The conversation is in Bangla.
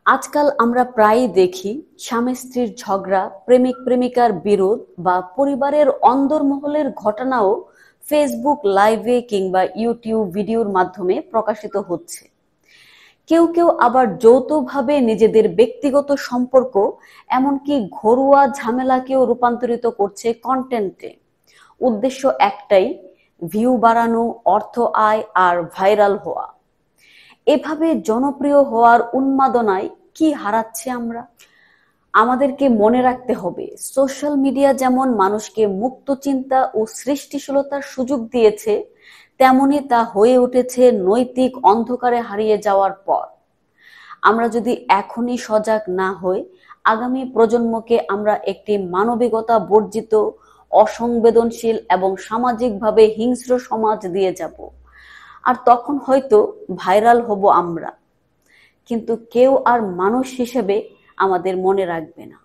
আজকাল আমরা প্রায়ই দেখি স্বামী স্ত্রীর ঝগড়া, প্রেমিক প্রেমিকার বিরোধ বা পরিবারের অন্দরমহলের ঘটনাও ফেসবুক লাইভে কিংবা ইউটিউব ভিডিওর মাধ্যমে প্রকাশিত হচ্ছে। কেউ কেউ আবার যৌথভাবে নিজেদের ব্যক্তিগত সম্পর্ক, এমনকি ঘরোয়া ঝামেলাকেও রূপান্তরিত করছে কন্টেন্টে। উদ্দেশ্য একটাই, ভিউ বাড়ানো, অর্থ আয় আর ভাইরাল হওয়া। এভাবে জনপ্রিয় হওয়ার উন্মাদনায় কি হারাচ্ছি আমরা? আমাদেরকে মনে রাখতে হবে, সোশ্যাল মিডিয়া যেমন মানুষকে মুক্ত চিন্তা ও সৃষ্টিশীলতার সুযোগ দিয়েছে, তেমনি তা হয়ে উঠেছে নৈতিক অন্ধকারে হারিয়ে যাওয়ার পর। আমরা যদি এখনই সজাগ না হই, আগামী প্রজন্মকে আমরা একটি মানবিকতা বর্জিত, অসংবেদনশীল এবং সামাজিকভাবে হিংস্র সমাজ দিয়ে যাব। আর তখন হয়তো ভাইরাল হব আমরা, কিন্তু কেউ আর মানুষ হিসেবে আমাদের মনে রাখবে না।